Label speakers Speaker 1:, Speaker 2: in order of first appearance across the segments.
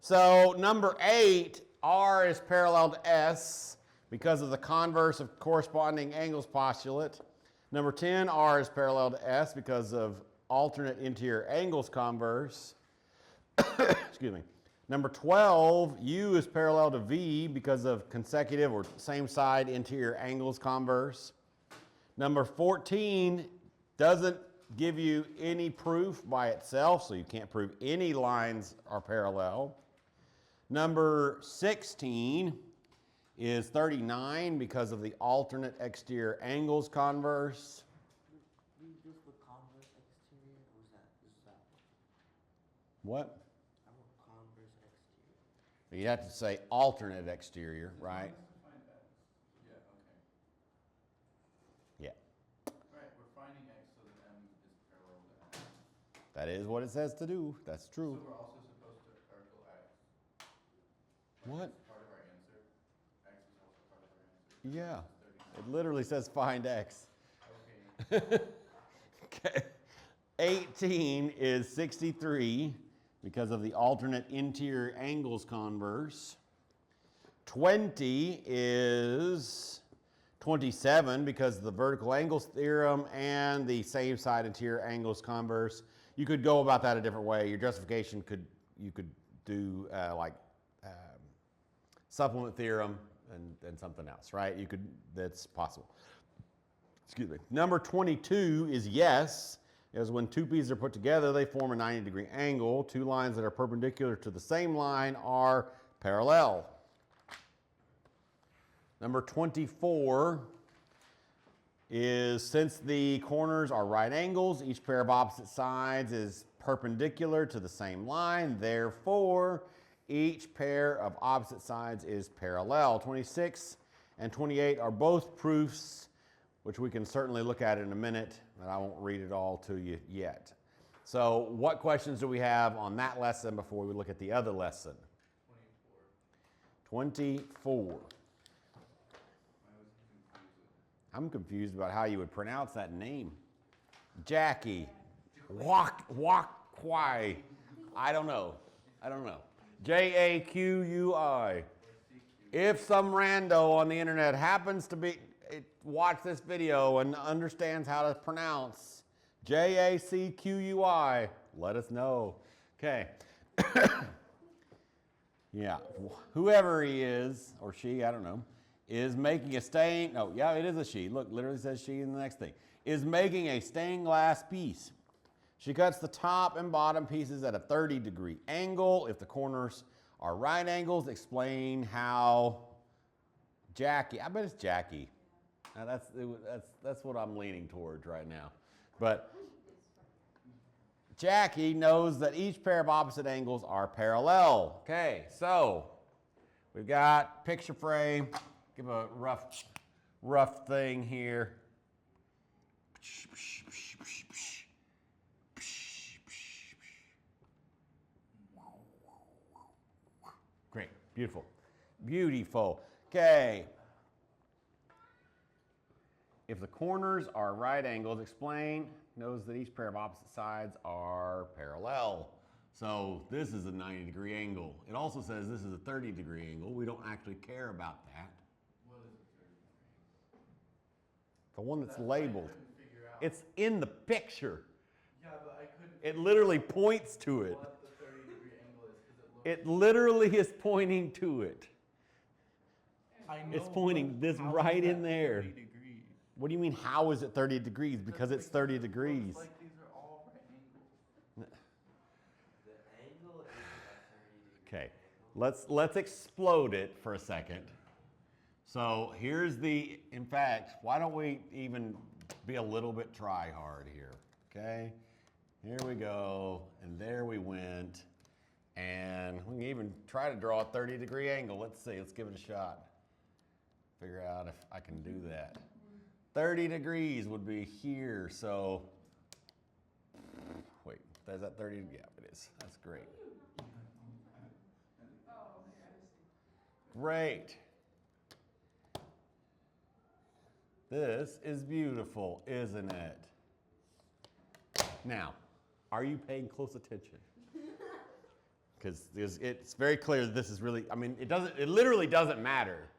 Speaker 1: So number 8, R is parallel to S because of the converse of corresponding angles postulate. Number 10, R is parallel to S because of alternate interior angles converse. Excuse me. Number 12, U is parallel to V because of consecutive or same side interior angles converse. Number 14 doesn't give you any proof by itself, so you can't prove any lines are parallel. Number 16 is 39 because of the alternate exterior angles converse.
Speaker 2: We just the converse exterior, or is that
Speaker 1: What?
Speaker 2: I wrote converse exterior.
Speaker 1: You have to say alternate exterior, right?
Speaker 3: Yeah, okay.
Speaker 1: Yeah.
Speaker 3: Right, we're finding x so that m is parallel to x.
Speaker 1: That is what it says to do. That's true.
Speaker 3: So we're also supposed to circle x.
Speaker 1: What?
Speaker 3: It's part of our answer. X is also part of our answer.
Speaker 1: Yeah.
Speaker 3: This is
Speaker 1: It literally says find x.
Speaker 3: 39. Okay.
Speaker 1: Okay. 18 is 63 because of the alternate interior angles converse. 20 is 27 because of the vertical angles theorem and the same side interior angles converse. You could go about that a different way. Your justification you could do supplement theorem and something else, right? That's possible. Excuse me. Number 22 is yes, is when two pieces are put together, they form a 90-degree angle. Two lines that are perpendicular to the same line are parallel. Number 24 is since the corners are right angles, each pair of opposite sides is perpendicular to the same line. Therefore, each pair of opposite sides is parallel. 26 and 28 are both proofs, which we can certainly look at in a minute, but I won't read it all to you yet. So what questions do we have on that lesson before we look at the other lesson? 24. I'm confused about how you would pronounce that name. Jackie. Quai. I don't know. Jaqui. If some rando on the internet happens to watch this video and understands how to pronounce Jacqui, let us know. Okay. Yeah. Whoever he is, or she, I don't know, is making a stained, no, yeah, it is a she. Look, literally says she in the next thing. Is making a stained glass piece. She cuts the top and bottom pieces at a 30-degree angle. If the corners are right angles, explain how Jackie, I bet it's Jackie. Now that's what I'm leaning towards right now. But Jackie knows that each pair of opposite angles are parallel. Okay, so we've got picture frame. Give a rough thing here. Great, beautiful. Okay. If the corners are right angles, explain, knows that each pair of opposite sides are parallel. So this is a 90-degree angle. It also says this is a 30-degree angle. We don't actually care about that.
Speaker 3: What is a 30-degree angle?
Speaker 1: The one that's labeled.
Speaker 3: I couldn't figure out.
Speaker 1: It's in the picture.
Speaker 3: Yeah, but I couldn't
Speaker 1: It literally points to it.
Speaker 3: what the 30-degree angle is because
Speaker 1: It literally is pointing to it.
Speaker 3: I know,
Speaker 1: It's pointing
Speaker 3: but
Speaker 1: this
Speaker 3: how is
Speaker 1: right in
Speaker 3: that
Speaker 1: there.
Speaker 3: 30 degrees?
Speaker 1: What do you mean, how is it 30 degrees? Because it's 30 degrees.
Speaker 3: Looks like these are all right angles.
Speaker 2: The angle is a 30 degree
Speaker 1: Okay, let's explode it for a second. So here's in fact, why don't we even be a little bit try hard here, okay? Here we go, and there we went. And we can even try to draw a 30-degree angle. Let's see, let's give it a shot. Figure out if I can do that. 30 degrees would be here, so, wait, is that 30? Yeah, it is. That's great. Great. This is beautiful, isn't it? Now, are you paying close attention? because it's very clear that this is really, I mean, it literally doesn't matter.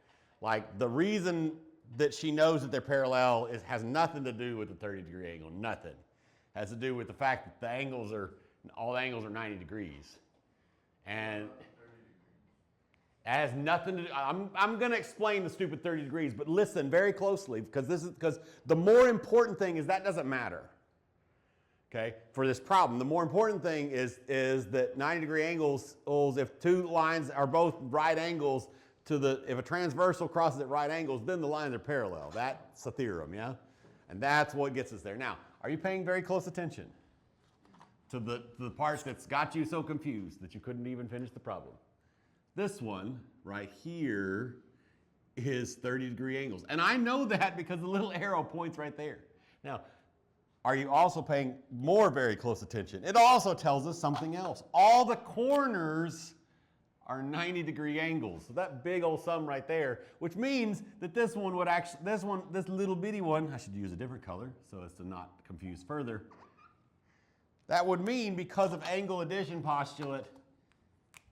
Speaker 1: Like the reason that she knows that they're parallel has nothing to do with the 30-degree angle, nothing. It has to do with the fact that all the angles are 90 degrees. And it has nothing to do, I'm going to explain the stupid 30 degrees, but listen very closely because the more important thing is that doesn't matter. Okay, for this problem, the more important thing is that 90-degree angles, if two lines are both right angles if a transversal crosses at right angles, then the lines are parallel. That's a theorem, yeah? And that's what gets us there. Now, are you paying very close attention to the parts that's got you so confused that you couldn't even finish the problem? This one right here is 30-degree angles. And I know that because the little arrow points right there. Now, are you also paying very close attention? It also tells us something else. All the corners are 90-degree angles. So that big old sum right there, which means that this one would actually, this little bitty one, I should use a different color so as to not confuse further. That would mean, because of angle addition postulate,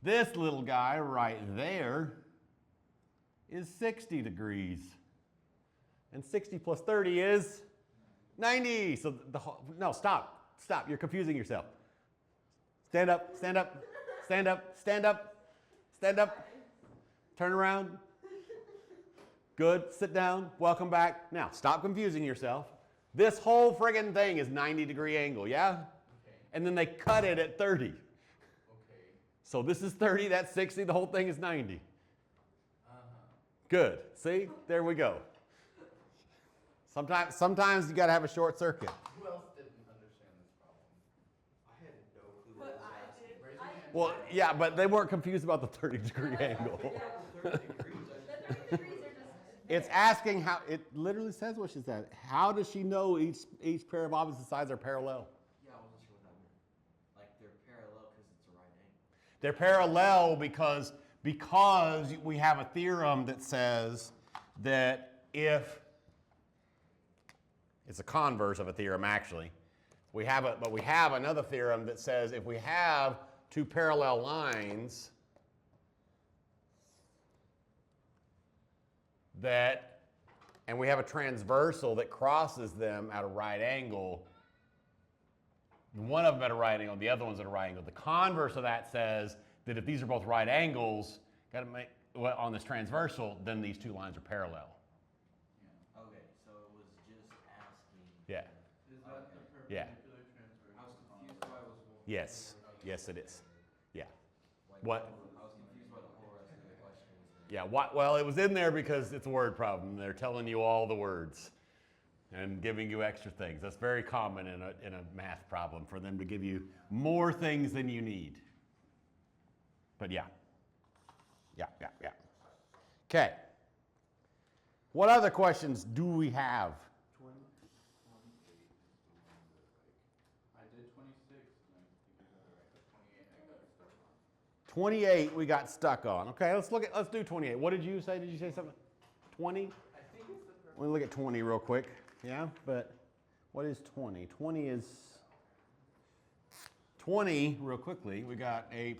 Speaker 1: this little guy right there is 60 degrees. And 60 plus 30 is 90. So no, stop, you're confusing yourself. Stand up, stand up, stand up, stand up. Stand up, turn around. Good, sit down, welcome back. Now, stop confusing yourself. This whole friggin' thing is 90-degree angle, yeah?
Speaker 3: Okay.
Speaker 1: And then they cut it at 30.
Speaker 3: Okay.
Speaker 1: So this is 30, that's 60, the whole thing is 90.
Speaker 3: Uh-huh.
Speaker 1: Good, see, there we go. Sometimes you gotta have a short circuit.
Speaker 3: Who else didn't understand this problem?
Speaker 2: I had no clue
Speaker 4: But
Speaker 2: what was
Speaker 4: I
Speaker 2: asking.
Speaker 4: did.
Speaker 3: Raise your hand.
Speaker 1: Well, yeah, but they weren't confused about the 30-degree angle.
Speaker 2: 30 degrees.
Speaker 4: The 30 degrees are just.
Speaker 1: It's asking how, it literally says what she said. How does she know each pair of opposite sides are parallel?
Speaker 2: Yeah, I wasn't sure what that meant. Like they're parallel because it's a right angle.
Speaker 1: They're parallel because we have a theorem that says that if, it's a converse of a theorem actually, but we have another theorem that says if we have two parallel lines and we have a transversal that crosses them at a right angle, one of them at a right angle, the other one's at a right angle. The converse of that says that if these are both right angles, on this transversal, then these two lines are parallel.
Speaker 2: Okay, so it was just asking.
Speaker 1: Yeah.
Speaker 3: Is that the
Speaker 1: Yeah.
Speaker 3: perpendicular transversal?
Speaker 2: I was confused why it was more.
Speaker 1: Yes. Yes, it is. Yeah.
Speaker 2: Like,
Speaker 1: What?
Speaker 2: I was confused why the whole rest of the question was.
Speaker 1: Yeah. Well, it was in there because it's a word problem. They're telling you all the words and giving you extra things. That's very common in a math problem for them to give you more things than you need. But yeah. Yeah. Okay. What other questions do we have?
Speaker 3: 28 is the one that, I did 26 and I figured out right, but 28 I got stuck on.
Speaker 1: 28 we got stuck on. Okay, let's do 28. What did you say? Did you say something? 20?
Speaker 2: I think it's the
Speaker 1: Let me look at 20 real quick. Yeah, but what is 20? 20 is 20 real quickly. We got a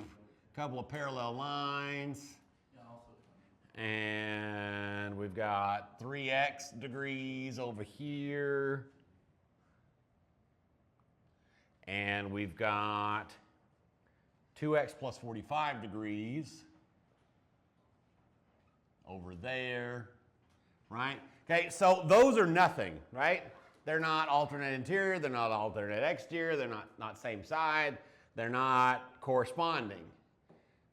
Speaker 1: couple of parallel lines.
Speaker 3: Yeah, also 20.
Speaker 1: And we've got 3x degrees over here. And we've got 2x plus 45 degrees over there, right? Okay, so those are nothing, right? They're not alternate interior, they're not alternate exterior, they're not same side, they're not corresponding.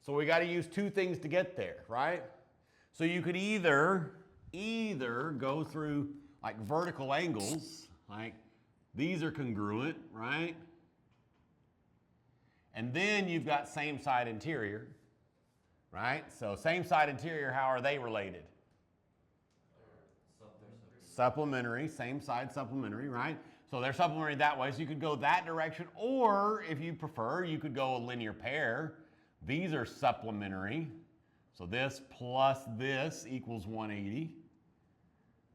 Speaker 1: So we got to use two things to get there, right? So you could either go through like vertical angles, like these are congruent, right? And then you've got same side interior, right? So same side interior, how are they related? Supplementary, same side supplementary, right? So they're supplementary that way, so you could go that direction, or if you prefer, you could go a linear pair. These are supplementary. So this plus this equals 180,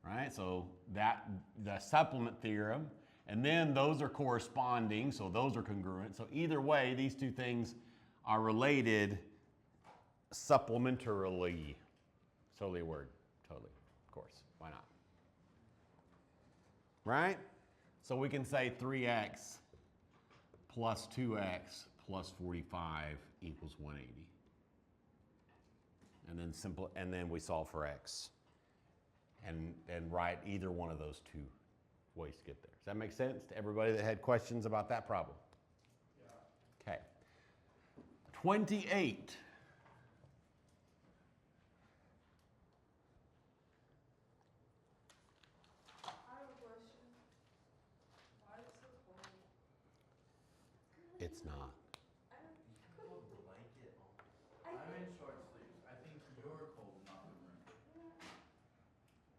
Speaker 1: right? So the supplement theorem, and then those are corresponding, so those are congruent. So either way, these two things are related supplementarily. It's totally a word. Totally. Of course. Why not? Right? So we can say 3x plus 2x plus 45 equals 180. And then we solve for x. And write either one of those two ways to get there. Does that make sense to everybody that had questions about that problem? Yeah. Okay. 28.
Speaker 4: I have a question. Why is it so cold?
Speaker 1: It's not.
Speaker 4: I don't.
Speaker 2: Put a blanket on.
Speaker 3: I'm in short sleeves. I think you're cold, not the room.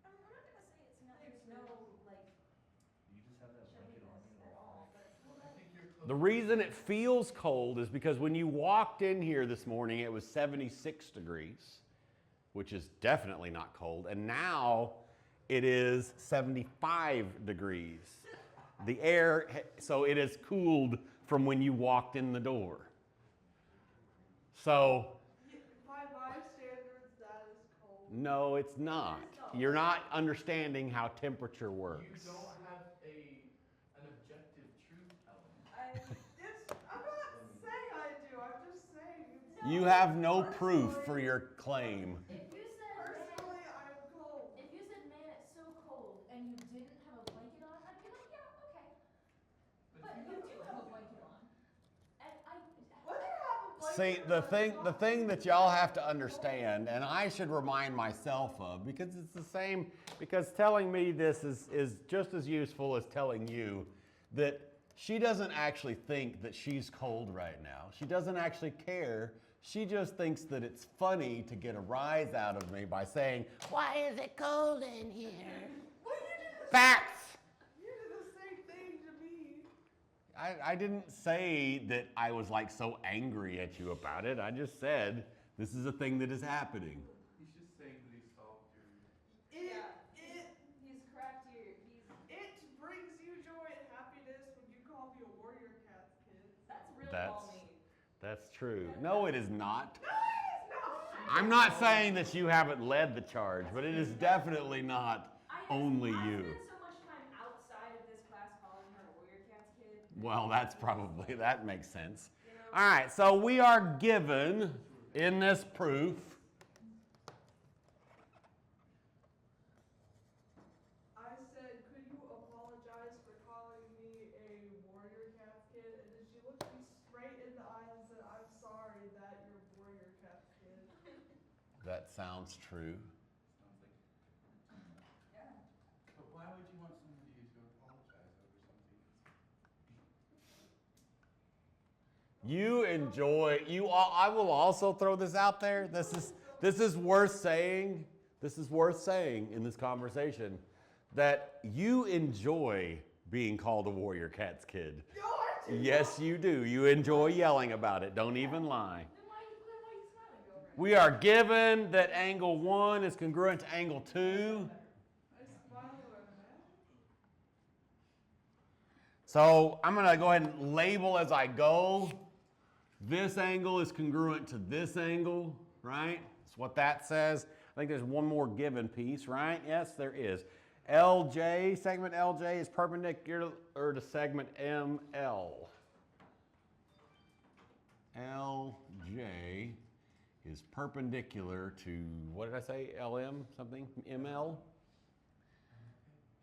Speaker 4: I'm not gonna say it's not. There's no like
Speaker 3: You just have that blanket on
Speaker 4: chilliness
Speaker 3: you
Speaker 4: at all, but
Speaker 3: I think you're cold.
Speaker 1: The reason it feels cold is because when you walked in here this morning, it was 76 degrees, which is definitely not cold. And now it is 75 degrees. The air, so it has cooled from when you walked in the door. So,
Speaker 4: by my standards, that is cold.
Speaker 1: no, it's not. You're not understanding how temperature
Speaker 3: You
Speaker 1: works.
Speaker 3: don't have an objective truth element.
Speaker 4: I'm not saying I do. I'm just saying. It's
Speaker 1: You have no proof for your claim.
Speaker 5: If you said,
Speaker 4: personally, I'm cold.
Speaker 5: if you said, man, it's so cold, and you didn't have a blanket on, I'd be like, yeah, okay. But you do have a blanket on. And
Speaker 4: Whether you have a blanket
Speaker 1: See,
Speaker 4: or
Speaker 1: the
Speaker 4: not,
Speaker 1: thing,
Speaker 4: it's
Speaker 1: the
Speaker 4: not
Speaker 1: thing that y'all have to understand, and I should remind myself of, because it's the same, because telling me this is just as useful as telling you that she doesn't actually think that she's cold right now. She doesn't actually care. She just thinks that it's funny to get a rise out of me by saying, "Why is it cold in here?"
Speaker 4: Well, you did the
Speaker 1: Facts.
Speaker 4: You did the same thing to me.
Speaker 1: I didn't say that I was like so angry at you about it. I just said, this is a thing that is happening.
Speaker 3: He's just saying that he solved your.
Speaker 5: he's cracked your,
Speaker 4: It brings you joy and happiness when you call me a warrior cats kid.
Speaker 5: that's real
Speaker 1: That's-
Speaker 5: balmy.
Speaker 1: That's true. No, it is not.
Speaker 4: No, it is not.
Speaker 1: I'm not saying that you haven't led the charge, but it is definitely not only
Speaker 5: I
Speaker 1: you.
Speaker 5: spent so much time outside of this class calling her a Warrior Cats kid.
Speaker 1: Well, that's probably, that makes sense.
Speaker 5: You know?
Speaker 1: All right, so we are given in this proof
Speaker 4: I said, could you apologize for calling me a warrior cats kid? And then she looked me straight in the eyes and said, I'm sorry that you're a warrior cats kid.
Speaker 1: that sounds true.
Speaker 3: Sounds like.
Speaker 5: Yeah.
Speaker 3: But why would you want somebody to apologize over something?
Speaker 1: You enjoy, I will also throw this out there. This is worth saying. This is worth saying in this conversation that you enjoy being called a Warrior Cats kid.
Speaker 4: No, I did
Speaker 1: Yes, you do. You enjoy yelling about it. Don't even lie.
Speaker 5: Then why are you smiling over it?
Speaker 1: We are given that angle 1 is congruent to angle 2.
Speaker 4: I smiled when I
Speaker 1: So I'm going to go ahead and label as I go. This angle is congruent to this angle, right? That's what that says. I think there's one more given piece, right? Yes, there is. LJ, segment LJ is perpendicular to segment ML. LJ is perpendicular to, what did I say? LM something? ML?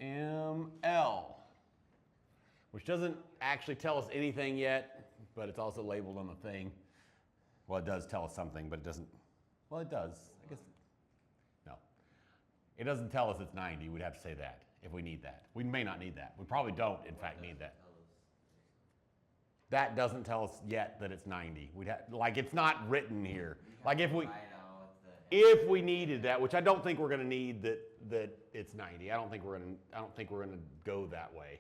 Speaker 1: ML. Which doesn't actually tell us anything yet, but it's also labeled on the thing. Well, it does tell us something, but it doesn't. Well, it does. I guess. No. It doesn't tell us it's 90. We'd have to say that if we need that. We may not need that. We probably don't, in fact, need that. That doesn't tell us yet that it's 90. We'd have, like, it's not written here. Like if we, if we needed that, which I don't think we're going to need that it's 90. I don't think we're going to go that way.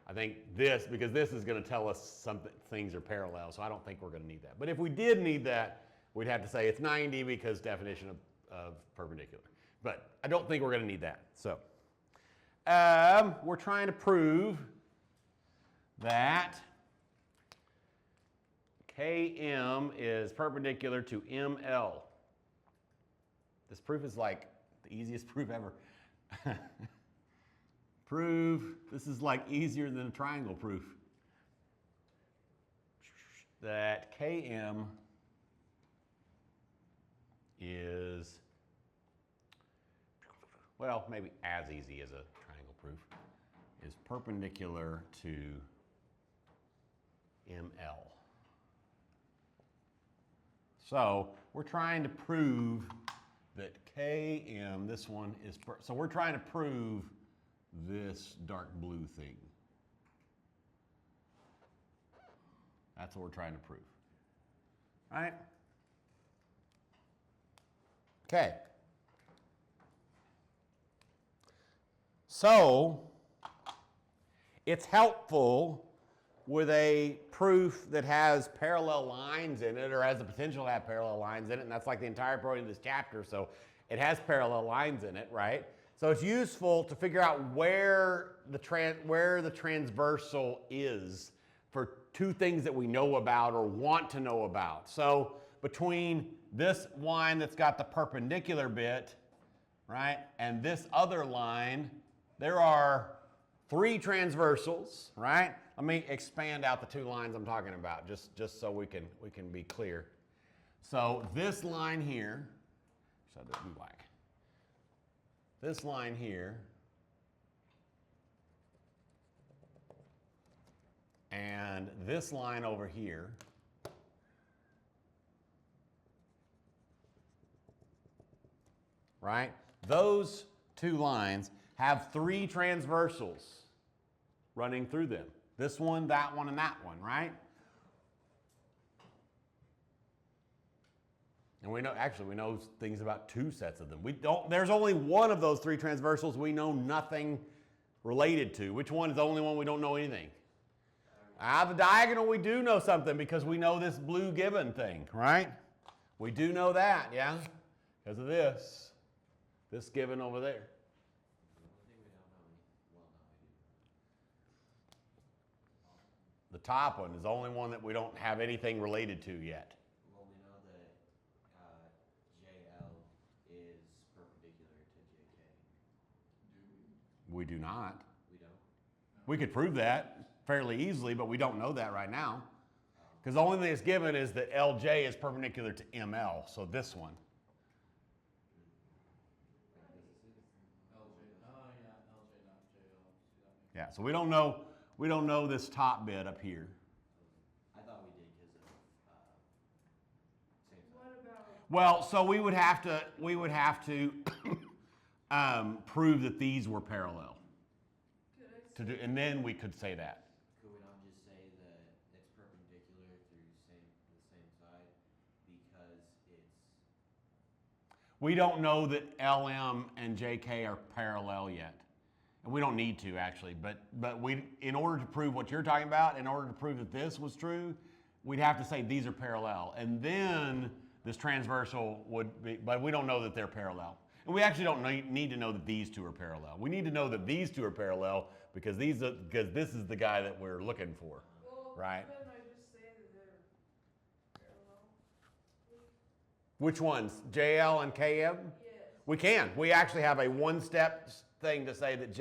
Speaker 1: I think this, because this is going to tell us something, things are parallel, so I don't think we're going to need that. But if we did need that, we'd have to say it's 90 because definition of perpendicular. But I don't think we're going to need that. So we're trying to prove that KM is perpendicular to ML. This proof is like the easiest proof ever. This is like easier than a triangle proof. That KM is, well, maybe as easy as a triangle proof, is perpendicular to ML. So we're trying to prove that KM, this one is, so we're trying to prove this dark blue thing. That's what we're trying to prove. Right? Okay. So it's helpful with a proof that has parallel lines in it, or has the potential to have parallel lines in it, and that's like the entire point of this chapter, so it has parallel lines in it, right? So it's useful to figure out where the transversal is for two things that we know about or want to know about. So between this line that's got the perpendicular bit, right, and this other line, there are 3 transversals, right? Let me expand out the 2 lines I'm talking about, just so we can be clear. So this line here, so that we like this line here, and this line over here, right? Those 2 lines have 3 transversals running through them. This one, that one, and that one, right? And we know, actually, we know things about 2 sets of them. There's only one of those 3 transversals we know nothing related to. Which one is the only one we don't know anything? The diagonal we do know something because we know this blue gibbon thing, right? We do know that, yeah? Because of this gibbon over there. The top one is the only one that we don't have anything related to yet.
Speaker 2: Well, we know that JL is perpendicular to JK.
Speaker 1: We do not.
Speaker 2: We don't?
Speaker 1: We could prove that fairly easily, but we don't know that right now. Because the only thing that's given is that LJ is perpendicular to ML, so this one.
Speaker 3: LJ, oh yeah, LJ, not JL. See, that makes
Speaker 1: Yeah, so we don't know this top bit up here.
Speaker 2: I thought we did because of same
Speaker 4: What about,
Speaker 1: Well, so we would have to prove that these were parallel
Speaker 4: could I
Speaker 1: to do, and then we could say that.
Speaker 2: Could we not just say that it's perpendicular through the same side because it's
Speaker 1: We don't know that LM and JK are parallel yet. And we don't need to actually, but in order to prove what you're talking about, in order to prove that this was true, we'd have to say these are parallel. And then this transversal would be, but we don't know that they're parallel. And we actually don't need to know that these 2 are parallel. We need to know that these 2 are parallel because this is the guy that we're looking for,
Speaker 4: well,
Speaker 1: right?
Speaker 4: couldn't I just say that they're parallel?
Speaker 1: Which ones? JL and KM?
Speaker 4: Yes.
Speaker 1: We can. We actually have a 1-step thing to say that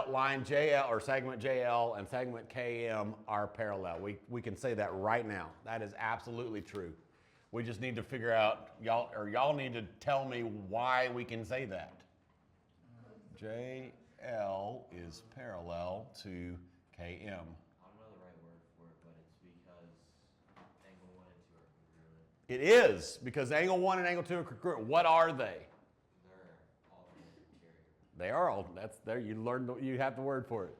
Speaker 1: line JL or segment JL and segment KM are parallel. We can say that right now. That is absolutely true. We just need to figure out, y'all need to tell me why we can say that. JL is parallel to KM.
Speaker 2: I don't know the right word for it, but it's because angle 1 and 2 are congruent.
Speaker 1: It is, because angle 1 and angle 2 are congruent. What are they?
Speaker 2: They're alternate interior.
Speaker 1: They are all, that's there, you have the word for it.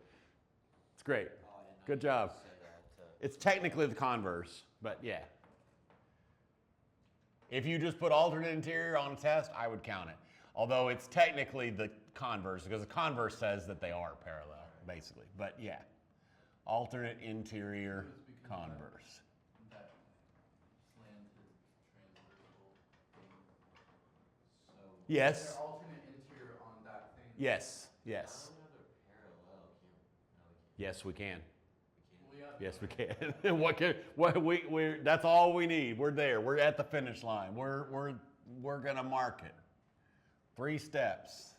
Speaker 1: It's great.
Speaker 2: Oh, I didn't know
Speaker 1: Good
Speaker 2: you
Speaker 1: job.
Speaker 2: said that
Speaker 1: It's technically the converse, but yeah. If you just put alternate interior on a test, I would count it. Although it's technically the converse, because the converse says that they are parallel, basically. But yeah, alternate interior converse.
Speaker 3: that slanted transversal thing.
Speaker 2: So
Speaker 1: Yes,
Speaker 3: They're alternate interior on that thing.
Speaker 1: yes,
Speaker 2: how
Speaker 1: yes.
Speaker 2: do we know they're parallel? No, we can't.
Speaker 1: Yes, we can.
Speaker 2: We can't.
Speaker 3: Well, yeah,
Speaker 1: Yes, we can. That's all we need. We're there. We're at the finish line. We're gonna mark it. 3 steps.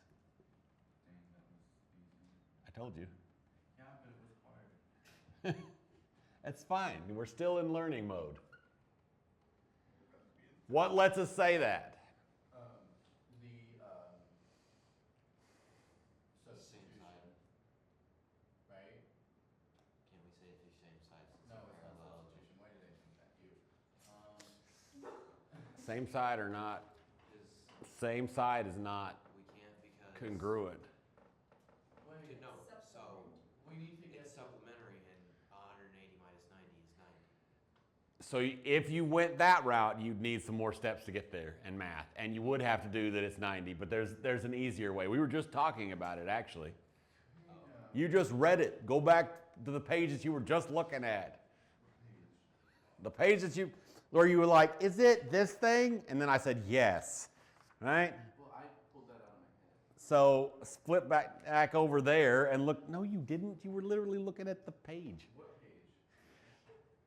Speaker 3: Dang, that was easy.
Speaker 1: I told you.
Speaker 3: Yeah, but it was hard.
Speaker 1: That's fine. We're still in learning mode. What lets us say that?
Speaker 2: Same
Speaker 3: Substitution,
Speaker 2: side.
Speaker 3: right?
Speaker 2: Can't we say if they're same side? since
Speaker 3: No,
Speaker 2: they're
Speaker 3: it's not
Speaker 2: parallel?
Speaker 3: substitution. Why did I think that? You.
Speaker 1: Same side or not?
Speaker 2: 'Cause
Speaker 1: Same side is not
Speaker 2: we can't because.
Speaker 1: congruent.
Speaker 3: Wait,
Speaker 2: No, so
Speaker 3: we need to get
Speaker 2: it's supplementary and 180 minus 90 is 90.
Speaker 1: So if you went that route, you'd need some more steps to get there in math, and you would have to do that it's 90. But there's an easier way. We were just talking about it actually. You just read it. Go back to the page that you were just looking at. The page that where you were like, "Is it this thing?" And then I said, "Yes." Right?
Speaker 3: Well, I pulled that out of my head.
Speaker 1: So split back over there and look. No, you didn't. You were literally looking at the page.
Speaker 3: What page?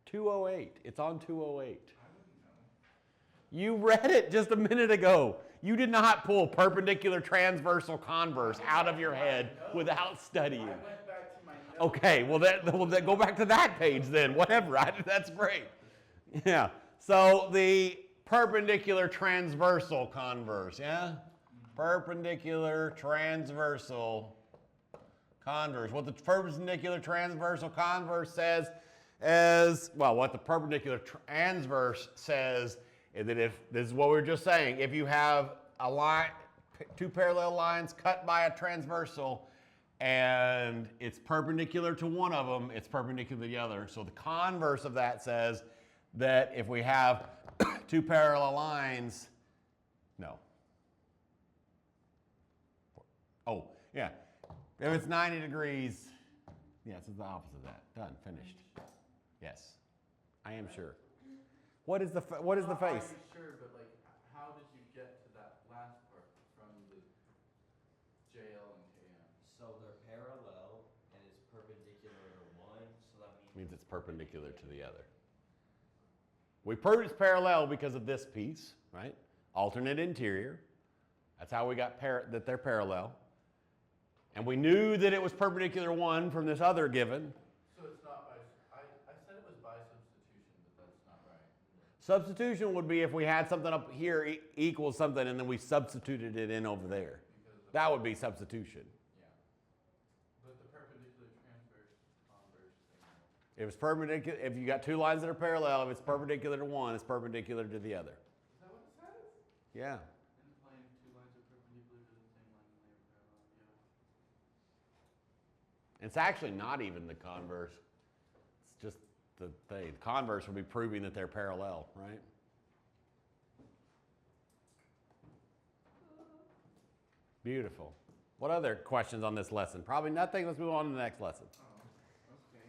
Speaker 1: 208. It's on 208.
Speaker 3: I wouldn't know.
Speaker 1: You read it just a minute ago. You did not pull perpendicular, transversal, converse out of your head without studying.
Speaker 3: I went back to my notes.
Speaker 1: Okay, well, go back to that page then. Whatever. That's great. Yeah. So the perpendicular, transversal, converse. Yeah. Perpendicular, transversal, converse. What the perpendicular, transversal, converse says is, well, what the perpendicular transverse says is that if, this is what we were just saying, if you have a line, 2 parallel lines cut by a transversal, and it's perpendicular to one of them, it's perpendicular to the other. So the converse of that says that if we have 2 parallel lines, no. Oh, yeah. If it's 90 degrees, yes, it's the opposite of that. Done, finished. Yes, I am sure. What is the face?
Speaker 3: Are you sure? But like, how did you get to that last part from the JL and KM?
Speaker 2: So they're parallel and it's perpendicular to one, so that
Speaker 1: Means
Speaker 2: means.
Speaker 1: it's perpendicular to the other. We proved it's parallel because of this piece, right? Alternate interior. That's how we got that they're parallel. And we knew that it was perpendicular to one from this other given.
Speaker 3: So it's not by, I said it was by substitution, but that's not right.
Speaker 1: Substitution would be if we had something up here equals something and then we substituted it in over there.
Speaker 3: Because the,
Speaker 1: That would be substitution.
Speaker 3: yeah. But the perpendicular transverse converse thing.
Speaker 1: If it's perpendicular, if you got 2 lines that are parallel, if it's perpendicular to one, it's perpendicular to the other.
Speaker 3: Is that what it says?
Speaker 1: Yeah.
Speaker 3: In the plane, 2 lines are perpendicular to the same line and they are parallel. Yeah.
Speaker 1: It's actually not even the converse. It's just the thing. The converse would be proving that they're parallel, right? Beautiful. What other questions on this lesson? Probably nothing. Let's move on to the next lesson.
Speaker 3: Oh, okay.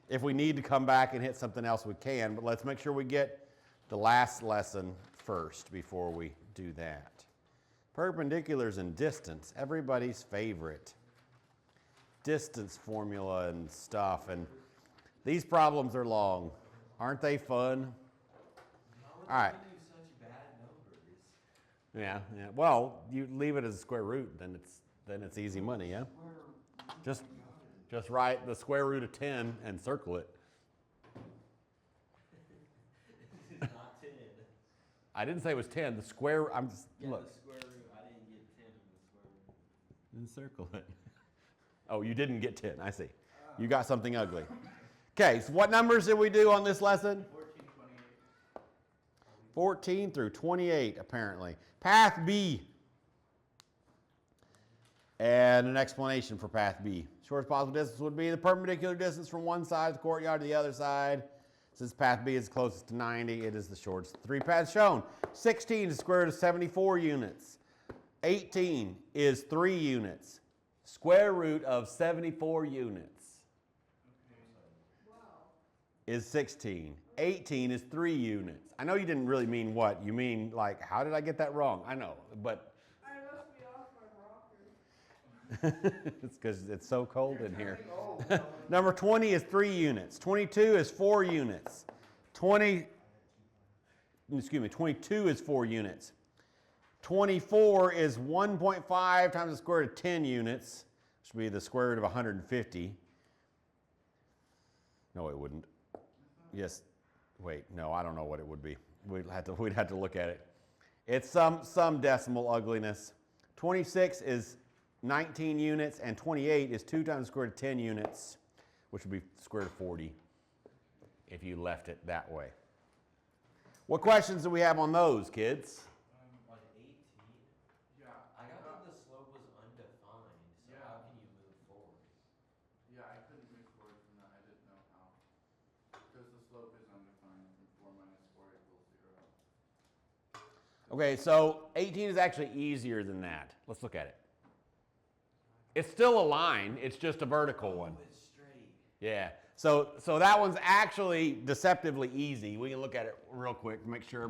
Speaker 1: If we need to come back and hit something else, we can, but let's make sure we get the last lesson first before we do that. Perpendiculars and distance, everybody's favorite. Distance formula and stuff, and these problems are long. Aren't they fun? All right.
Speaker 2: Giving you such bad numbers.
Speaker 1: Yeah. Well, you leave it as a square root, then it's easy money, yeah? Just write the square root of 10 and circle it.
Speaker 2: This is not 10.
Speaker 1: I didn't say it was 10. The square, I'm just,
Speaker 2: Yeah,
Speaker 1: look.
Speaker 2: the square root. I didn't get 10 from the square root.
Speaker 1: And circle it. Oh, you didn't get 10. I see. You got something ugly. Okay, so what numbers did we do on this lesson? 14 through 28, apparently. Path B. And an explanation for path B. Shortest possible distance would be the perpendicular distance from one side of the courtyard to the other side. Since path B is closest to 90, it is the shortest. 3 paths shown. 16 is square root of 74 units. 18 is 3 units. Square root of 74 units is 16. 18 is 3 units. I know you didn't really mean what. You mean like, how did I get that wrong? I know, but
Speaker 4: I must be off my rocker.
Speaker 1: It's because it's so cold in here. Number 20 is 3 units. 22 is 4 units. 22 is 4 units. 24 is 1.5 times the square root of 10 units, which would be the square root of 150. No, it wouldn't. Yes. Wait, no, I don't know what it would be. We'd have to look at it. It's some decimal ugliness. 26 is 19 units, and 28 is 2 times the square root of 10 units, which would be square root of 40 if you left it that way. What questions do we have on those, kids?
Speaker 2: On 18,
Speaker 3: Yeah.
Speaker 2: I got that the slope was undefined, so
Speaker 3: Yeah.
Speaker 2: how can you move forward?
Speaker 3: Yeah, I couldn't move forward from that. I didn't know how. Because the slope is undefined from 4 minus 4 equals 0.
Speaker 1: Okay, so 18 is actually easier than that. Let's look at it. It's still a line, it's just a vertical one.
Speaker 2: Oh, it's straight.
Speaker 1: Yeah, so that one's actually deceptively easy. We can look at it real quick to make sure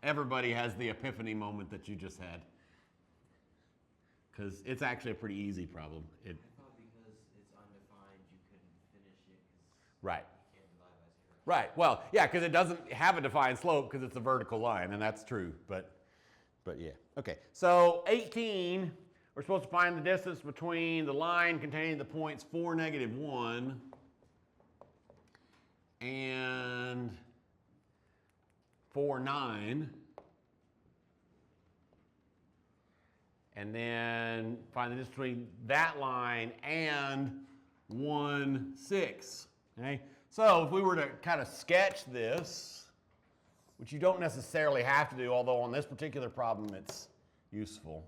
Speaker 1: everybody has the epiphany moment that you just had. Because it's actually a pretty easy problem.
Speaker 2: I thought because it's undefined, you couldn't finish it because
Speaker 1: Right.
Speaker 2: you can't divide by 0.
Speaker 1: Right, well, yeah, because it doesn't have a defined slope because it's a vertical line, and that's true, but yeah. Okay, so 18, we're supposed to find the distance between the line containing the points 4, -1, and 4, 9. And then find the distance between that line and 1, 6. Okay? So if we were to kind of sketch this, which you don't necessarily have to do, although on this particular problem it's useful.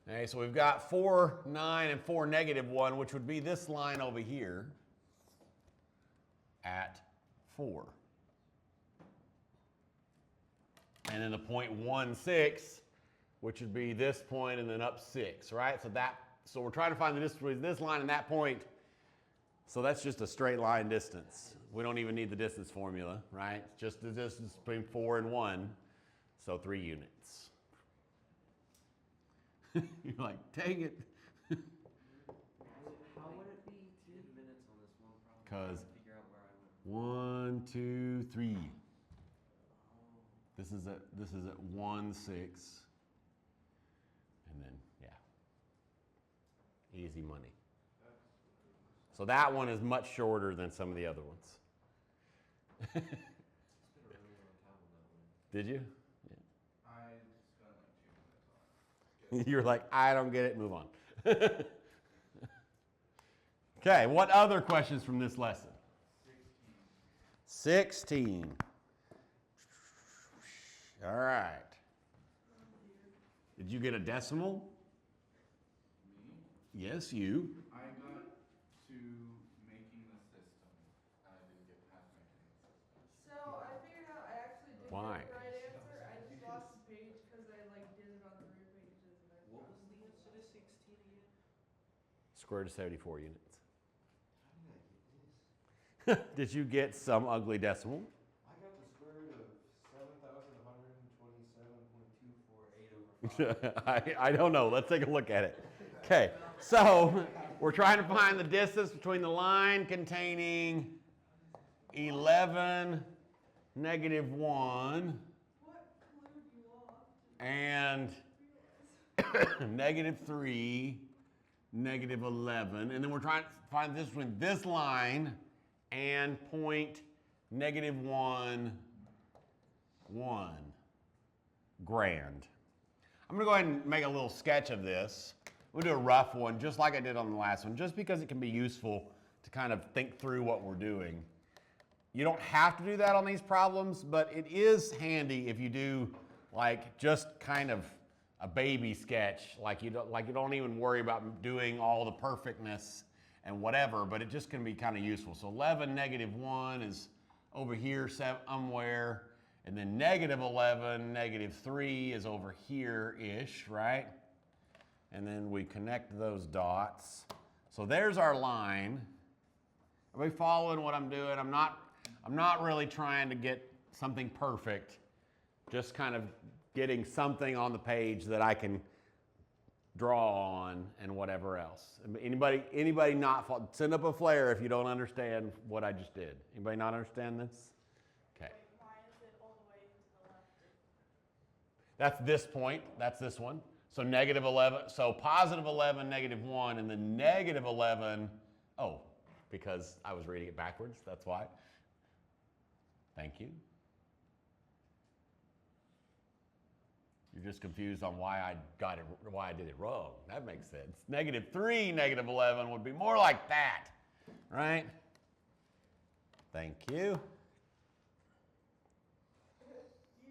Speaker 1: Okay, so we've got 4, 9, and 4, -1, which would be this line over here at 4. And then the point 1, 6, which would be this point and then up 6, right? So we're trying to find the distance between this line and that point. So that's just a straight line distance. We don't even need the distance formula, right? Just the distance between 4 and 1, so 3 units. You're like, dang it.
Speaker 2: How would it be 10 minutes on this one problem?
Speaker 1: 'Cause-
Speaker 2: I'm trying to figure out where I went.
Speaker 1: 1, 2, 3. This is at 1, 6. And then, yeah. Easy money. So that one is much shorter than some of the other ones.
Speaker 2: Spent a really long time on that one.
Speaker 1: Did you?
Speaker 3: I spent like 2 minutes on it.
Speaker 1: You're like, I don't get it, move on. Okay, what other questions from this lesson? 16. All right. Did you get a decimal?
Speaker 3: Me?
Speaker 1: Yes, you.
Speaker 3: I got to making the system. I didn't get past making the system.
Speaker 4: So I figured out I actually did
Speaker 1: Why?
Speaker 4: get the right answer. I just lost the page because I did it on 3 pages. And I
Speaker 2: What
Speaker 4: forgot
Speaker 2: was the
Speaker 4: to-
Speaker 2: answer to 16 again?
Speaker 1: Square root of 74 units.
Speaker 2: How did I get this?
Speaker 1: Did you get some ugly decimal?
Speaker 2: I got the square root of 7,127.248 over 5.
Speaker 1: I don't know. Let's take a look at it. Okay, so we're trying to find the distance between the line containing 11, -1,
Speaker 4: What clue do you want?
Speaker 1: and -3, -11. And then we're trying to find this between this line and point -1, 1. Grand. I'm going to go ahead and make a little sketch of this. We'll do a rough one, just like I did on the last one, just because it can be useful to kind of think through what we're doing. You don't have to do that on these problems, but it is handy if you do like just kind of a baby sketch, like you don't even worry about doing all the perfectness and whatever, but it just can be kind of useful. So 11, -1 is over here somewhere. And then -11, -3 is over here-ish, right? And then we connect those dots. So there's our line. Are we following what I'm doing? I'm not really trying to get something perfect. Just kind of getting something on the page that I can draw on and whatever else. Anybody not send up a flare if you don't understand what I just did. Anybody not understand this? Okay.
Speaker 4: Wait, why is it all the way to the left?
Speaker 1: That's this point. That's this one. So negative 11. So positive 11, negative 1, and then negative 11. Oh, because I was reading it backwards. That's why. Thank you. You're just confused on why I did it wrong. That makes sense. Negative 3, negative 11 would be more like that, right? Thank you.
Speaker 4: You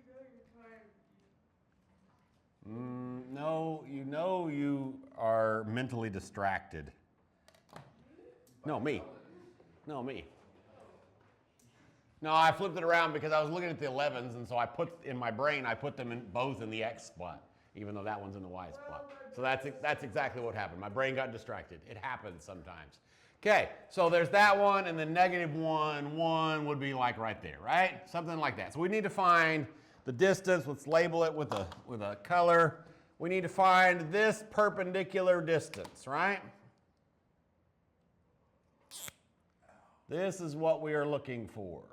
Speaker 4: know you're tired.
Speaker 1: No, you know you are mentally distracted. No, me. No, me. No, I flipped it around because I was looking at the 11s, and so I put in my brain, I put them in both in the X spot, even though that one's in the Y spot. So that's exactly what happened. My brain got distracted. It happens sometimes. Okay, so there's that one, and then negative 1, 1 would be like right there, right? Something like that. So we need to find the distance. Let's label it with a color. We need to find this perpendicular distance, right? This is what we are looking for.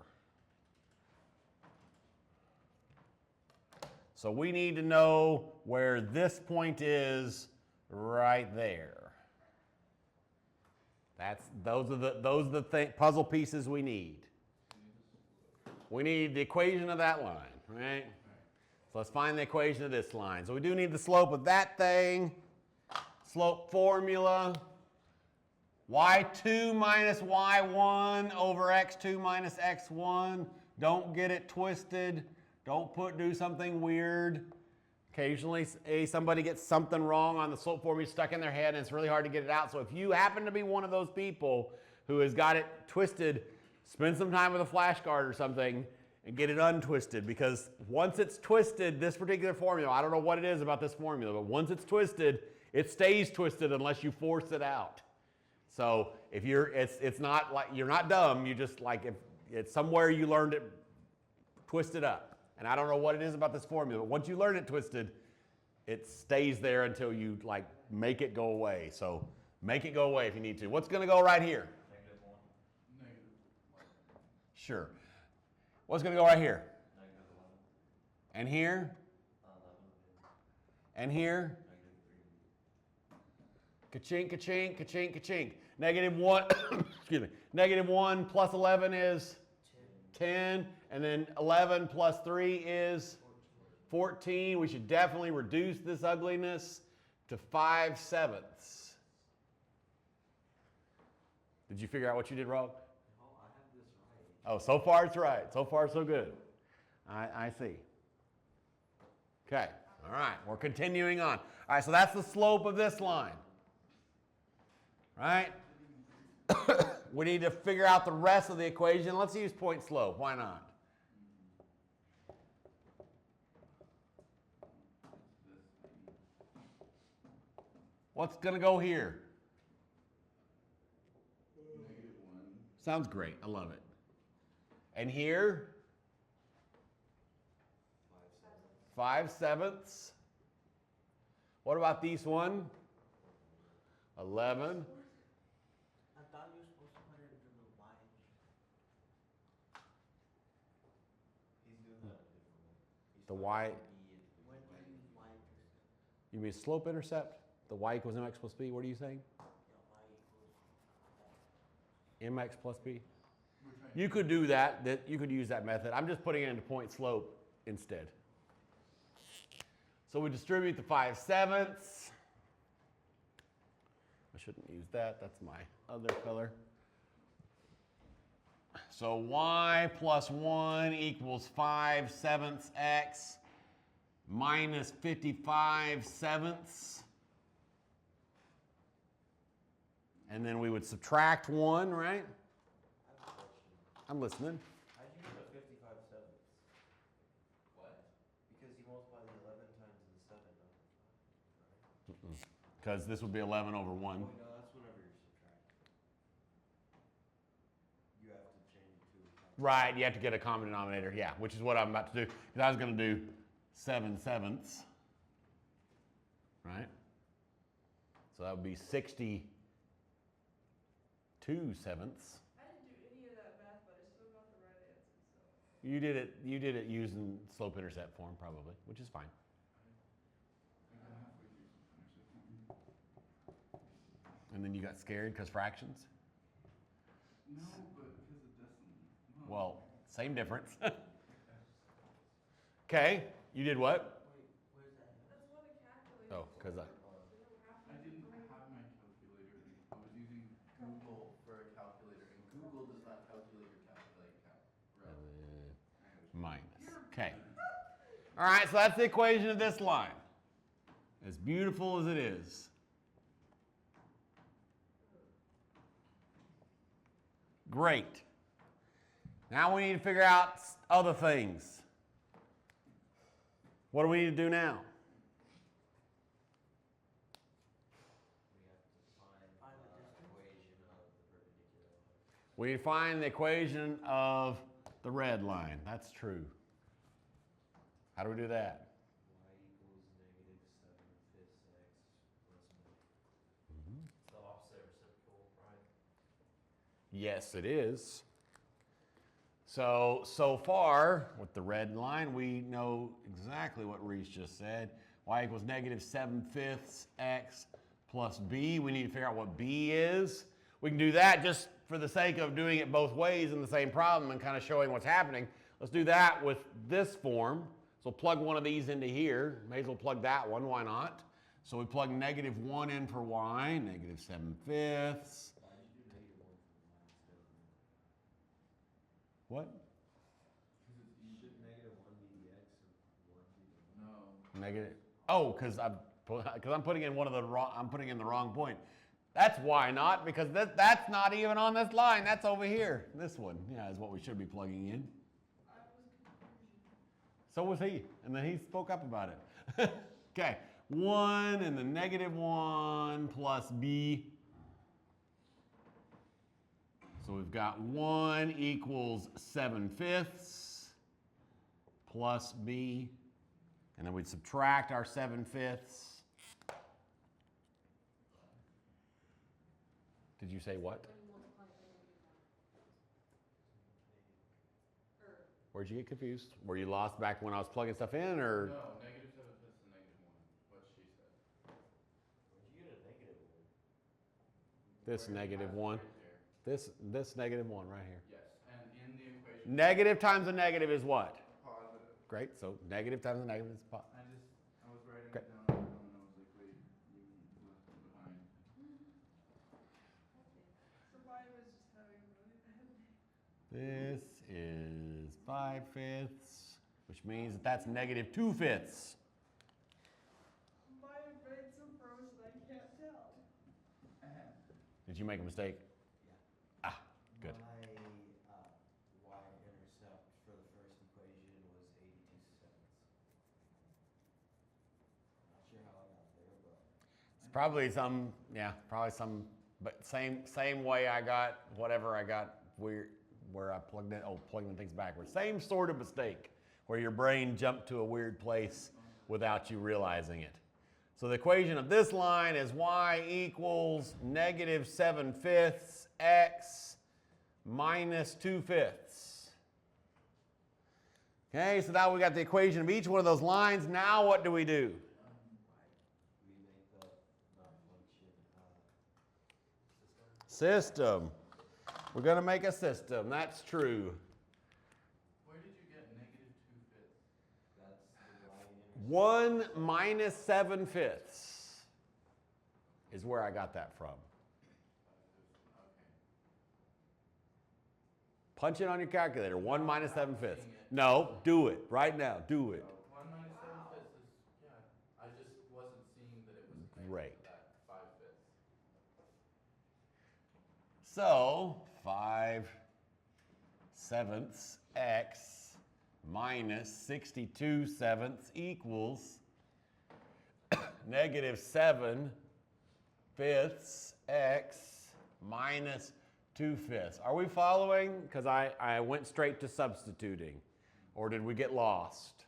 Speaker 1: So we need to know where this point is right there. Those are the puzzle pieces we need. We need the equation of that line, right? So let's find the equation of this line. So we do need the slope of that thing. Slope formula. y2 minus y1 over x2 minus x1. Don't get it twisted. Don't do something weird. Occasionally, somebody gets something wrong on the slope formula stuck in their head, and it's really hard to get it out. So if you happen to be one of those people who has got it twisted, spend some time with a flashcard or something and get it untwisted, because once it's twisted, this particular formula, I don't know what it is about this formula, but once it's twisted, it stays twisted unless you force it out. So if it's not like, you're not dumb, you just like, if it's somewhere you learned it, twist it up. And I don't know what it is about this formula, but once you learn it twisted, it stays there until you like make it go away. So make it go away if you need to. What's gonna go right here?
Speaker 3: Negative 1.
Speaker 1: Sure. What's gonna go right here?
Speaker 2: Negative 11.
Speaker 1: And here?
Speaker 2: 11.
Speaker 1: And here?
Speaker 2: Negative 3.
Speaker 1: Ka-chink, ka-chink, ka-chink, ka-chink. Negative 1, excuse me. Negative 1 plus 11 is 10. And then 11 plus 3 is 14. We should definitely reduce this ugliness to 5/7. Did you figure out what you did wrong?
Speaker 2: Oh, I have this right.
Speaker 1: Oh, so far it's right. So far so good. I see. Okay, all right, we're continuing on. All right, so that's the slope of this line, right? We need to figure out the rest of the equation. Let's use point slope. Why not? What's going to go here?
Speaker 3: Negative 1.
Speaker 1: Sounds great. I love it. And here? 5/7. What about this one? 11.
Speaker 2: I thought you were supposed to put it into the y. He's doing that a different way.
Speaker 1: The y.
Speaker 2: When do you use y intercept?
Speaker 1: You mean slope intercept? The y equals mx plus b. What are you saying?
Speaker 2: Yeah, y equals
Speaker 1: Mx plus b.
Speaker 3: We're trying
Speaker 1: You could do that. You could use that method. I'm just putting it into point slope instead. So we distribute the 5/7. I shouldn't use that. That's my other color. So y plus 1 equals 5/7 x minus 55/7. And then we would subtract 1, right?
Speaker 2: I have a question.
Speaker 1: I'm listening.
Speaker 2: How'd you get a 55/7?
Speaker 3: What?
Speaker 2: Because you multiply the 11 times the 7, right?
Speaker 1: Because this would be 11 over 1.
Speaker 2: Oh, no, that's whenever you're subtracting. You have to change it to.
Speaker 1: Right, you have to get a common denominator, yeah, which is what I'm about to do. Because I was going to do 7/7, right? So that would be 62/7.
Speaker 4: I didn't do any of that math, but I still got the right answer, so.
Speaker 1: You did it using slope intercept form probably, which is fine.
Speaker 3: I got halfway through some intercept.
Speaker 1: And then you got scared because fractions?
Speaker 3: No, but because of decimal.
Speaker 1: Well, same difference. Okay, you did what?
Speaker 2: Wait, where's that?
Speaker 4: That's what a calculator.
Speaker 1: Oh, because
Speaker 3: I didn't have my calculator. I was using Google for a calculator, and Google does not calculate your right?
Speaker 1: minus. Okay. All right, so that's the equation of this line. As beautiful as it is. Great. Now we need to figure out other things. What do we need to do now?
Speaker 2: We have to find the equation of the perpendicular line.
Speaker 1: We find the equation of the red line. That's true. How do we do that?
Speaker 2: Y equals negative 7/5 x plus 1.
Speaker 1: Mm-hmm.
Speaker 2: It's the opposite reciprocal, right?
Speaker 1: Yes, it is. So far, with the red line, we know exactly what Reese just said. Y equals negative 7/5 x plus b. We need to figure out what b is. We can do that just for the sake of doing it both ways in the same problem and kind of showing what's happening. Let's do that with this form. So plug one of these into here. May as well plug that one, why not? So we plug negative 1 in for y, negative 7/5.
Speaker 2: Why did you do negative 1 for y instead of 1?
Speaker 1: What?
Speaker 2: Should negative 1 be the x and 1 be the y?
Speaker 3: No.
Speaker 1: Negative. Oh, because I'm putting in one of the wrong. I'm putting in the wrong point. That's why not, because that's not even on this line. That's over here. This one, yeah, is what we should be plugging in.
Speaker 4: I was confused.
Speaker 1: So was he, and then he spoke up about it. Okay, 1 and the negative 1 plus b. So we've got 1 equals 7/5 plus b, and then we'd subtract our 7/5. Did you say what? Where'd you get confused? Were you lost back when I was plugging stuff in, or?
Speaker 3: No, negative 7/5 and negative 1. What she said.
Speaker 2: Where'd you get a negative 1?
Speaker 1: This negative 1.
Speaker 3: Right there.
Speaker 1: This negative 1 right here.
Speaker 3: Yes, and in the equation.
Speaker 1: Negative times a negative is what?
Speaker 3: Positive.
Speaker 1: Great, so negative times a negative is positive.
Speaker 3: I was writing
Speaker 1: Okay.
Speaker 3: it down on my phone and I was like, wait, you left it behind.
Speaker 4: So mine was just having a really bad day.
Speaker 1: This is 5/5, which means that that's negative 2/5.
Speaker 4: My brain's so frozen I can't tell.
Speaker 1: Did you make a mistake?
Speaker 2: Yeah.
Speaker 1: Ah, good.
Speaker 2: My y-intercept for the first equation was 82/7. Not sure how I got there, but
Speaker 1: It's probably some, but same way I got whatever I got weird, where I plugging things backwards. Same sort of mistake, where your brain jumped to a weird place without you realizing it. So the equation of this line is y equals negative 7/5 x minus 2/5. Okay, so now we got the equation of each one of those lines. Now what do we do?
Speaker 2: we make the function system.
Speaker 1: System. We're going to make a system. That's true.
Speaker 3: Where did you get negative 2/5?
Speaker 2: That's the y-intercept.
Speaker 1: 1 minus 7/5 is where I got that from.
Speaker 3: Okay.
Speaker 1: Punch it on your calculator. 1 minus 7/5. No, do it right now. Do it.
Speaker 3: 1 minus 7/5 is, yeah. I just wasn't seeing that it was connected
Speaker 1: Great.
Speaker 3: to that 5/5.
Speaker 1: So 5/7 x minus 62/7 equals negative 7/5 x minus 2/5. Are we following? Because I went straight to substituting. Or did we get lost?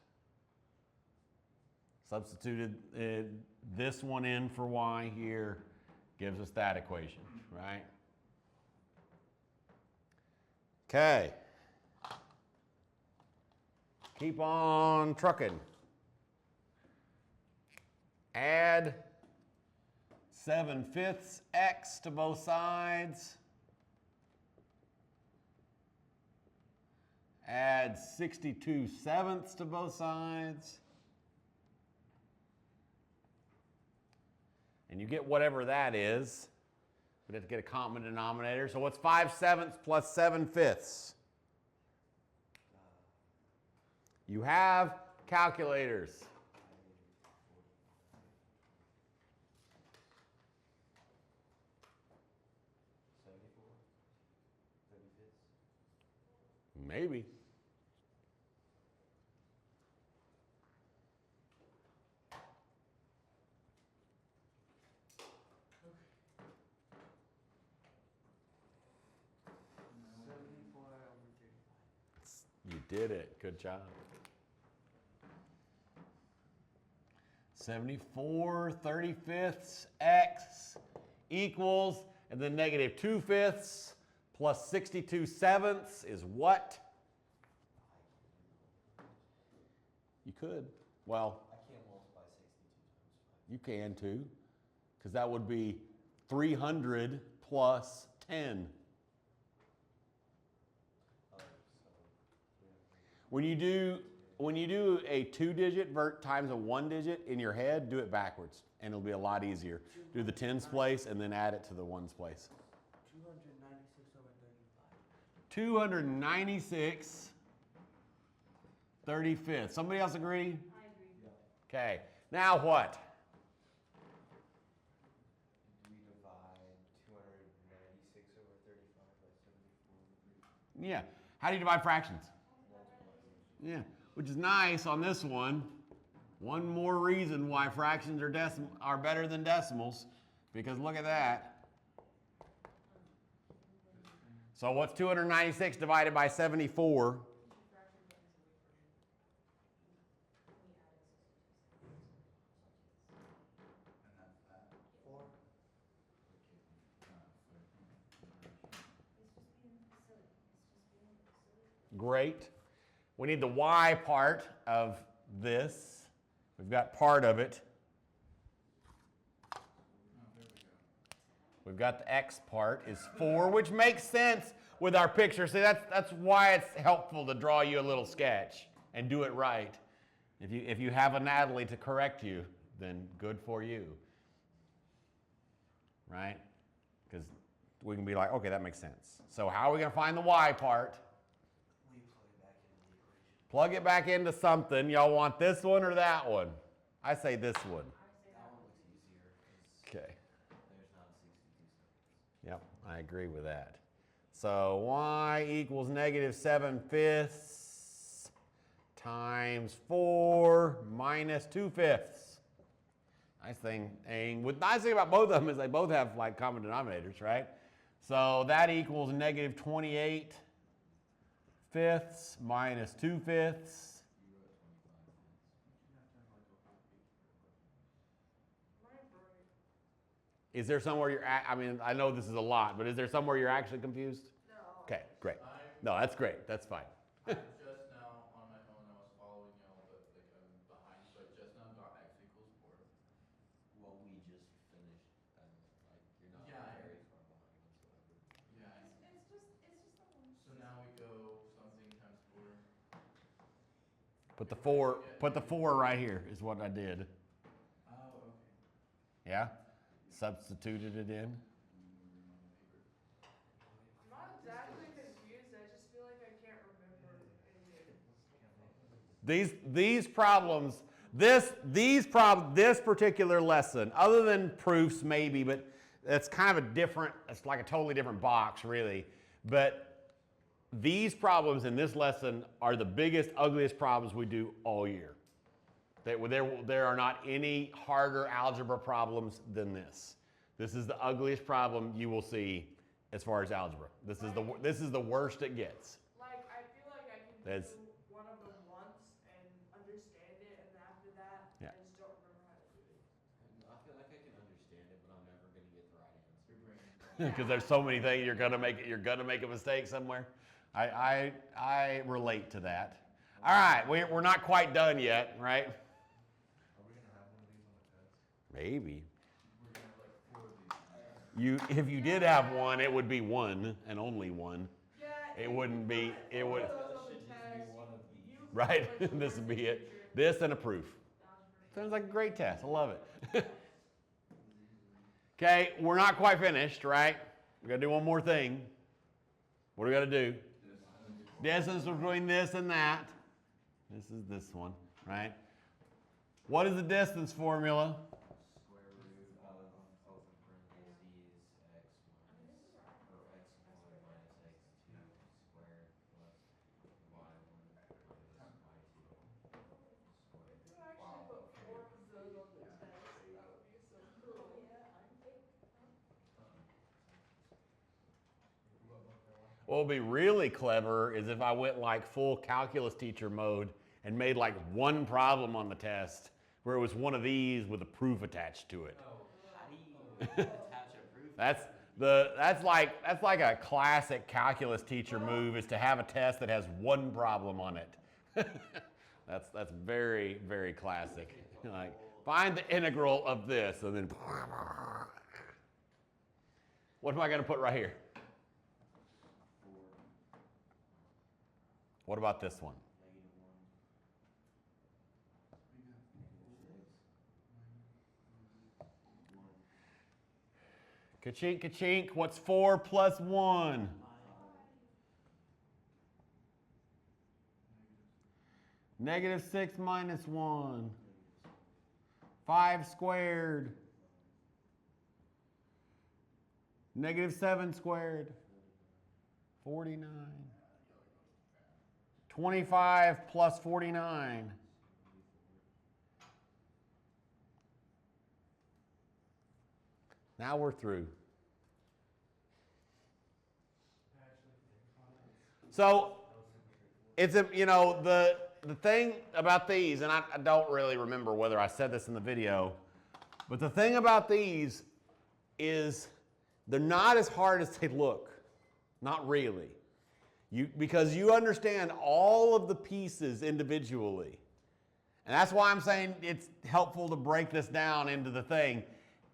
Speaker 1: Substituted this one in for y here, gives us that equation, right? Okay. Keep on trucking. Add 7/5 x to both sides. Add 62/7 to both sides. And you get whatever that is. We have to get a common denominator. So what's 5/7 plus 7/5? You have calculators. Maybe. You did it. Good job. 74/35 x equals, and then -2/5 plus 62/7 is what? You could. Well,
Speaker 2: I can't multiply 62 times 5.
Speaker 1: you can too, because that would be 300 plus 10.
Speaker 2: Oh, so
Speaker 1: When you do a 2-digit times a 1-digit in your head, do it backwards, and it'll be a lot easier. Do the tens place and then add it to the ones place. 296 35. Somebody else agree?
Speaker 5: I agree.
Speaker 1: Okay. Now what?
Speaker 2: we divide 296 over 35 by 74.
Speaker 1: Yeah. How do you divide fractions? Yeah, which is nice on this one. One more reason why fractions are better than decimals, because look at that. So what's 296 divided by 74?
Speaker 3: And that's that. 4.
Speaker 1: Great. We need the y part of this. We've got part of it.
Speaker 3: Oh, there we go.
Speaker 1: We've got the x part is 4, which makes sense with our picture. See, that's why it's helpful to draw you a little sketch and do it right. If you have a Natalie to correct you, then good for you. Right? Because we can be like, okay, that makes sense. So how are we going to find the y part?
Speaker 2: We plug it back into the equation.
Speaker 1: Plug it back into something. Y'all want this one or that one? I say this one.
Speaker 2: That one looks easier because
Speaker 1: Okay.
Speaker 2: there's not 62 seconds.
Speaker 1: Yep, I agree with that. So y equals -7/5 times 4 minus 2/5. Nice thing. And the nice thing about both of them is they both have like common denominators, right? So that equals -28/5 minus 2/5. Is there somewhere you're at? I mean, I know this is a lot, but is there somewhere you're actually confused?
Speaker 4: No.
Speaker 1: Okay, great. No, that's great. That's fine.
Speaker 3: Just now on my own, I was following y'all, but like I'm behind. But just now got x equals 4.
Speaker 2: Well, we just finished. Like you're not
Speaker 3: Yeah,
Speaker 2: very far behind whatsoever.
Speaker 3: Yeah.
Speaker 5: It's just the one.
Speaker 3: So now we go something times 4.
Speaker 1: Put the four right here is what I did.
Speaker 3: Oh, okay.
Speaker 1: Yeah? Substituted it in.
Speaker 4: I'm not exactly confused. I just feel like I can't remember anything.
Speaker 1: These problems, this particular lesson, other than proofs maybe, but it's kind of it's like a totally different box really. But these problems in this lesson are the biggest, ugliest problems we do all year. There are not any harder algebra problems than this. This is the ugliest problem you will see as far as algebra. This is the worst it gets.
Speaker 4: Like, I feel like I can
Speaker 1: That's-
Speaker 4: do one of them once and understand it, and after that,
Speaker 1: Yeah.
Speaker 4: I just don't
Speaker 1: because there's so many things you're gonna make a mistake somewhere. I relate to that. All right, we're not quite done yet, right?
Speaker 3: Are we gonna have one of these on the test?
Speaker 1: Maybe.
Speaker 3: We're gonna have like 4 of these.
Speaker 1: If you did have one, it would be one and only one.
Speaker 4: Yeah.
Speaker 1: It wouldn't be. It would.
Speaker 4: Those on the
Speaker 2: Should just
Speaker 4: test,
Speaker 2: be one of these.
Speaker 4: you
Speaker 1: Right.
Speaker 4: put
Speaker 1: This
Speaker 4: your
Speaker 1: would be it.
Speaker 4: signature.
Speaker 1: This and a proof. Sounds like a great test. I love it. Okay, we're not quite finished, right? We gotta do one more thing. What do we gotta do? Distance between this and that. This is this one, right? What is the distance formula?
Speaker 2: Square root of parentheses x minus, or x1 minus x2 squared plus y1 minus y2 squared.
Speaker 4: You actually put 4 of those on the test, so that would be so cool.
Speaker 1: What would be really clever is if I went like full calculus teacher mode and made like one problem on the test where it was one of these with a proof attached to it.
Speaker 2: Oh, how do you attach a proof?
Speaker 1: That's like a classic calculus teacher move is to have a test that has one problem on it. That's very, very classic. Like find the integral of this and then what am I going to put right here? What about this one? Ka-chink, ka-chink. What's 4 plus 1? Negative 6 minus 1. 5 squared. Negative 7 squared. 49. 25 plus 49. Now we're through. So it's the thing about these, and I don't really remember whether I said this in the video, but the thing about these is they're not as hard as they look. Not really. Because you understand all of the pieces individually. And that's why I'm saying it's helpful to break this down into the thing,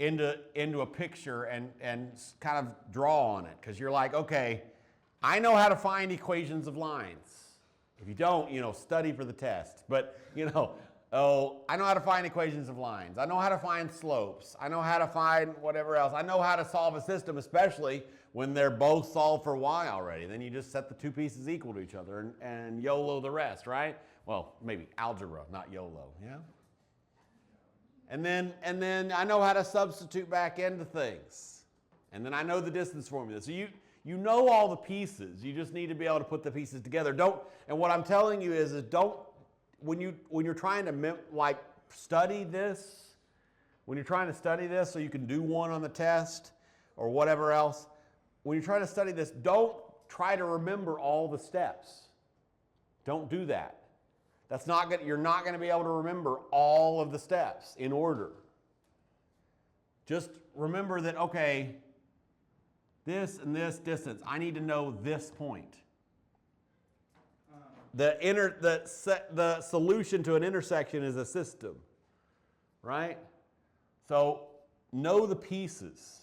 Speaker 1: into a picture and kind of draw on it. Because you're like, okay, I know how to find equations of lines. If you don't, study for the test. But, I know how to find equations of lines. I know how to find slopes. I know how to find whatever else. I know how to solve a system, especially when they're both solved for y already. Then you just set the two pieces equal to each other and YOLO the rest, right? Well, maybe algebra, not YOLO, yeah? And then I know how to substitute back into things. And then I know the distance formula. So you know all the pieces. You just need to be able to put the pieces together. And what I'm telling you is don't, when you're trying to study this, when you're trying to study this so you can do one on the test or whatever else, when you're trying to study this, don't try to remember all the steps. Don't do that. You're not going to be able to remember all of the steps in order. Just remember that, okay, this and this distance, I need to know this point. The solution to an intersection is a system, right? So know the pieces.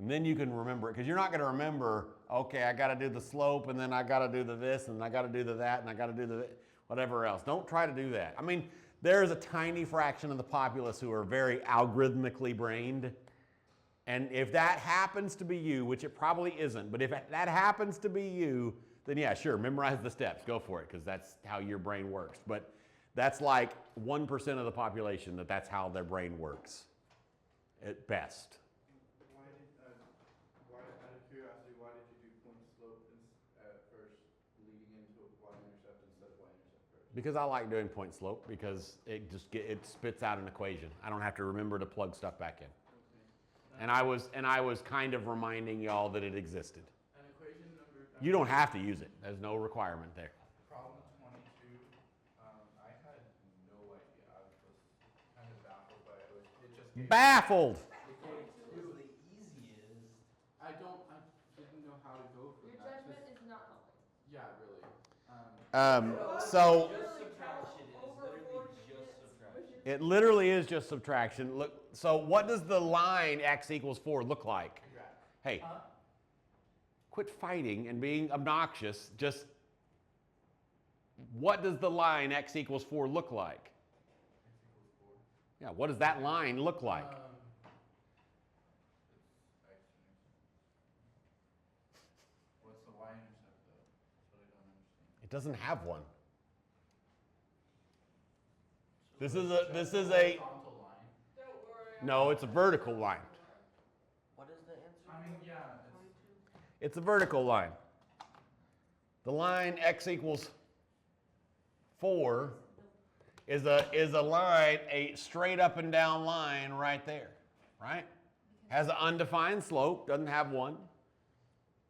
Speaker 1: And then you can remember it, because you're not going to remember, okay, I got to do the slope, and then I got to do the this, and I got to do the that, and I got to do the whatever else. Don't try to do that. I mean, there's a tiny fraction of the populace who are very algorithmically brained. And if that happens to be you, which it probably isn't, but if that happens to be you, then yeah, sure, memorize the steps. Go for it, because that's how your brain works. But that's like 1% of the population that's how their brain works at best.
Speaker 3: Out of curiosity, why did you do point slope at first, leading into y-intercept instead of y-intercept first?
Speaker 1: Because I like doing point slope, because it spits out an equation. I don't have to remember to plug stuff back in.
Speaker 3: Okay.
Speaker 1: And I was kind of reminding y'all that it existed.
Speaker 3: And equation number.
Speaker 1: You don't have to use it. There's no requirement there.
Speaker 3: Problem 22. I had no idea. I was kind of baffled by it. It just gave,
Speaker 1: Baffled.
Speaker 2: It was the easiest
Speaker 1: So
Speaker 2: Just subtraction. It is literally just subtraction.
Speaker 1: it literally is just subtraction. Look, so what does the line x equals 4 look like? Hey, quit fighting and being obnoxious. Just what does the line x equals 4 look like? Yeah, what does that line look like?
Speaker 3: What's the y-intercept though? That's what I don't understand.
Speaker 1: It doesn't have one. This is a
Speaker 3: Horizontal line.
Speaker 4: Don't worry.
Speaker 1: no, it's a vertical line.
Speaker 2: What is the answer?
Speaker 3: I mean, yeah,
Speaker 1: It's a vertical line. The line x equals 4 is a line, a straight up and down line right there, right? Has an undefined slope, doesn't have one.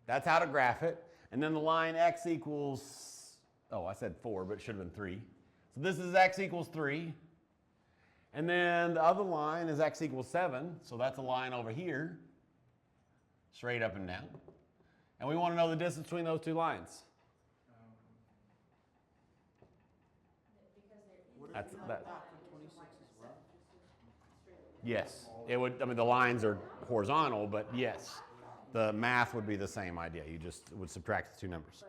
Speaker 1: That's how to graph it. And then the line x equals, oh, I said 4, but it should have been 3. So this is x equals 3. And then the other line is x equals 7. So that's a line over here, straight up and down. And we want to know the distance between those two lines. That's that. Yes, it would. I mean, the lines are horizontal, but yes, the math would be the same idea. You just would subtract the two numbers.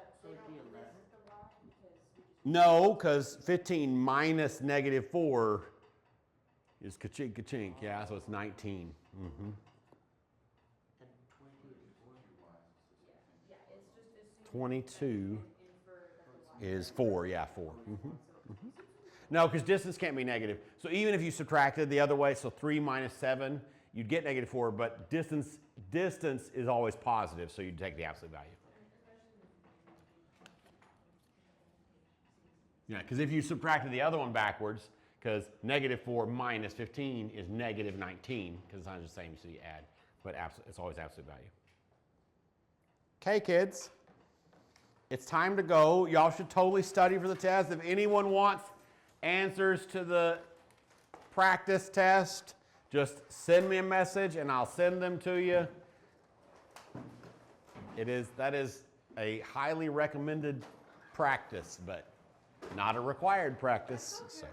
Speaker 1: No, because 15 minus negative 4 is ka-chink, ka-chink. Yeah, so it's 19. Mm-hmm. 22 is 4. Yeah, 4. Mm-hmm. Mm-hmm. No, because distance can't be negative. So even if you subtracted the other way, so 3 minus 7, you'd get negative 4, but distance is always positive, so you'd take the absolute value. Yeah, because if you subtracted the other one backwards, because negative 4 minus 15 is negative 19, because it's not the same, so you add, but it's always absolute value. Okay, kids, it's time to go. Y'all should totally study for the test. If anyone wants answers to the practice test, just send me a message and I'll send them to you. That is a highly recommended practice, but not a required practice. So.